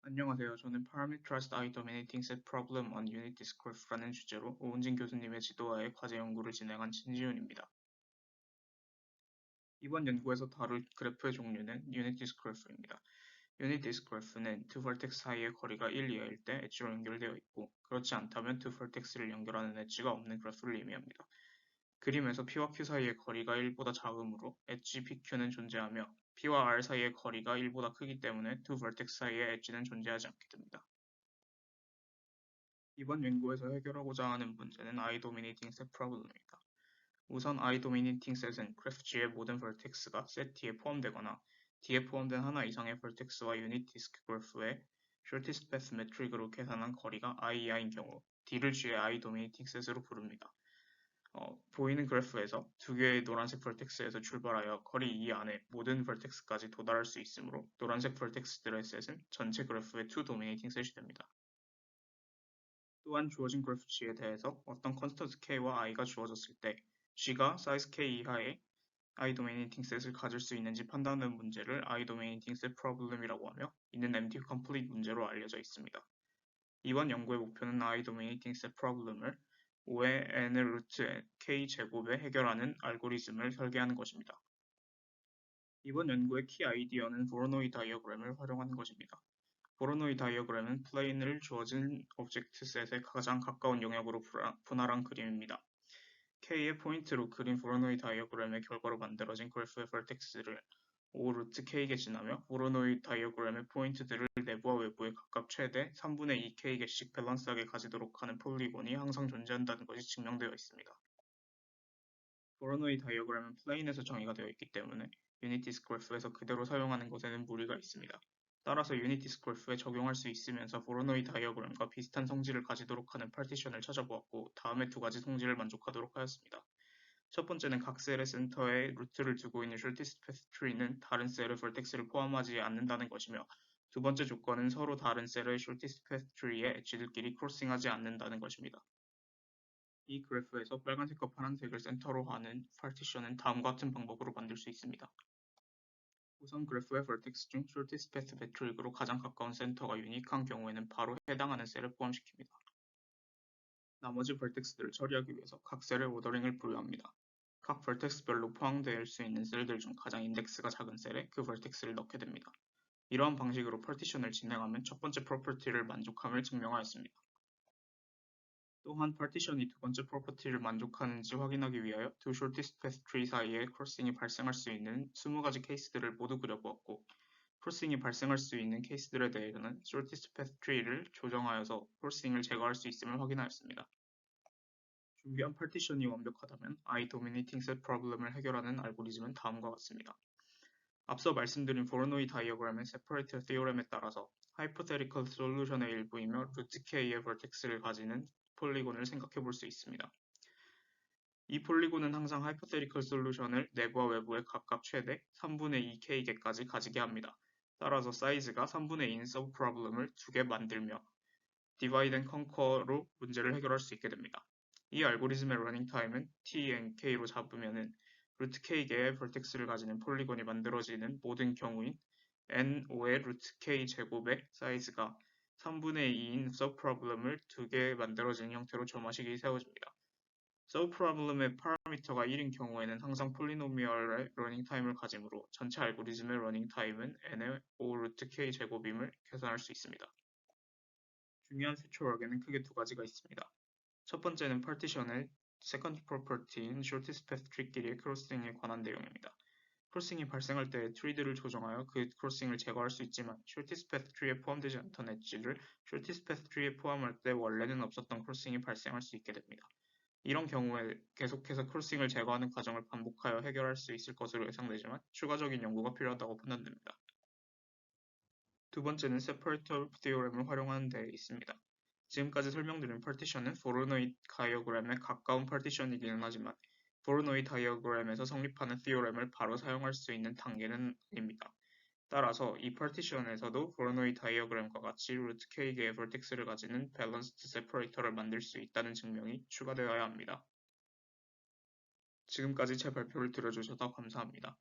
안녕하세요. 저는 Parameterized Eye Dominating Set Problem on Unit Discrepancy라는 주제로 오은진 교수님의 지도하에 과제 연구를 진행한 신지훈입니다. 이번 연구에서 다룰 그래프의 종류는 Unit Discrepancy입니다. Unit Discrepancy는 두 vertex 사이의 거리가 1 이하일 때 엣지로 연결되어 있고, 그렇지 않다면 두 vertex를 연결하는 엣지가 없는 그래프를 의미합니다. 그림에서 P와 Q 사이의 거리가 1보다 작으므로 엣지 PQ는 존재하며 P와 R 사이의 거리가 1보다 크기 때문에 두 vertex 사이의 엣지는 존재하지 않게 됩니다. 이번 연구에서 해결하고자 하는 문제는 I-dominating set problem입니다. 우선 I-dominating set은 그래프 G의 모든 vertex가 set D에 포함되거나 D에 포함된 하나 이상의 vertex와 유닛 디스크 그래프의 shortest path 매트릭으로 계산한 거리가 I 이하인 경우 D를 G의 I-dominating set으로 부릅니다. 보이는 그래프에서 두 개의 노란색 vertex에서 출발하여 거리 2 안에 모든 vertex까지 도달할 수 있으므로 노란색 vertex들의 set은 전체 그래프의 2-dominating set이 됩니다. 또한 주어진 그래프 G에 대해서 어떤 컨스턴트 K와 I가 주어졌을 때 G가 사이즈 K 이하의 I-dominating set을 가질 수 있는지 판단하는 문제를 I-dominating set problem이라고 하며 이는 empty complete 문제로 알려져 있습니다. 이번 연구의 목표는 I-dominating set problem을 5의 n의 루트 k 제곱에 해결하는 알고리즘을 설계하는 것입니다. 이번 연구의 키 아이디어는 보로노이 다이어그램을 활용하는 것입니다. 보로노이 다이어그램은 플레인을 주어진 오브젝트 셋에 가장 가까운 영역으로 분할한 그림입니다. K의 포인트로 그린 보로노이 다이어그램의 결과로 만들어진 그래프의 vertex를 O 루트 K개 지나며 보로노이 다이어그램의 포인트들을 내부와 외부에 각각 최대 3분의 2K개씩 밸런스하게 가지도록 하는 폴리곤이 항상 존재한다는 것이 증명되어 있습니다. 보로노이 다이어그램은 플레인에서 정의가 되어 있기 때문에 유닛 디스크 그래프에서 그대로 사용하는 것에는 무리가 있습니다. 따라서 유닛 디스크 그래프에 적용할 수 있으면서 보로노이 다이어그램과 비슷한 성질을 가지도록 하는 파티션을 찾아보았고 다음의 두 가지 성질을 만족하도록 하였습니다. 첫 번째는 각 셀의 센터에 루트를 두고 있는 shortest path tree는 다른 셀의 vertex를 포함하지 않는다는 것이며 두 번째 조건은 서로 다른 셀의 shortest path tree의 엣지들끼리 크로싱하지 않는다는 것입니다. 이 그래프에서 빨간색과 파란색을 센터로 하는 파티션은 다음과 같은 방법으로 만들 수 있습니다. 우선 그래프의 vertex 중 shortest path 매트릭으로 가장 가까운 센터가 유니크한 경우에는 바로 해당하는 셀을 포함시킵니다. 나머지 vertex들을 처리하기 위해서 각 셀의 오더링을 부여합니다. 각 vertex별로 포함될 수 있는 셀들 중 가장 인덱스가 작은 셀에 그 vertex를 넣게 됩니다. 이러한 방식으로 파티션을 진행하면 첫 번째 프로퍼티를 만족함을 증명하였습니다. 또한 파티션이 두 번째 프로퍼티를 만족하는지 확인하기 위하여 두 shortest path tree 사이에 크로싱이 발생할 수 있는 20가지 케이스들을 모두 그려보았고 크로싱이 발생할 수 있는 케이스들에 대해서는 shortest path tree를 조정하여서 크로싱을 제거할 수 있음을 확인하였습니다. 준비한 파티션이 완벽하다면 I-dominating set problem을 해결하는 알고리즘은 다음과 같습니다. 앞서 말씀드린 보로노이 다이어그램의 separator theorem에 따라서 hypothetical solution의 일부이며 루트 k의 vertex를 가지는 폴리곤을 생각해 볼 수 있습니다. 이 폴리곤은 항상 hypothetical solution을 내부와 외부에 각각 최대 3분의 2k개까지 가지게 합니다. 따라서 사이즈가 3분의 2인 subproblem을 2개 만들며 divide and conquer로 문제를 해결할 수 있게 됩니다. 이 알고리즘의 러닝 타임은 tnk로 잡으면은 루트 k개의 vertex를 가지는 폴리곤이 만들어지는 모든 경우인 n5의 루트 k 제곱의 사이즈가 3분의 2인 subproblem을 2개 만들어지는 형태로 점화식이 세워집니다. subproblem의 파라미터가 1인 경우에는 항상 폴리노미얼의 러닝 타임을 가지므로 전체 알고리즘의 러닝 타임은 n의 5 루트 k 제곱임을 계산할 수 있습니다. 중요한 feature에는 크게 두 가지가 있습니다. 첫 번째는 partition의 second property인 shortest path tree끼리의 크로싱에 관한 내용입니다. 크로싱이 발생할 때 트리들을 조정하여 그 크로싱을 제거할 수 있지만 shortest path tree에 포함되지 않던 엣지를 shortest path tree에 포함할 때 원래는 없었던 크로싱이 발생할 수 있게 됩니다. 이런 경우에 계속해서 크로싱을 제거하는 과정을 반복하여 해결할 수 있을 것으로 예상되지만 추가적인 연구가 필요하다고 판단됩니다. 두 번째는 separator theorem을 활용하는 데 있습니다. 지금까지 설명드린 파티션은 보로노이 다이어그램에 가까운 파티션이기는 하지만 보로노이 다이어그램에서 성립하는 theorem을 바로 사용할 수 있는 단계는 아닙니다. 따라서 이 파티션에서도 보로노이 다이어그램과 같이 루트 k개의 vertex를 가지는 밸런스드 세퍼레이터를 만들 수 있다는 증명이 추가되어야 합니다. 지금까지 제 발표를 들어주셔서 감사합니다.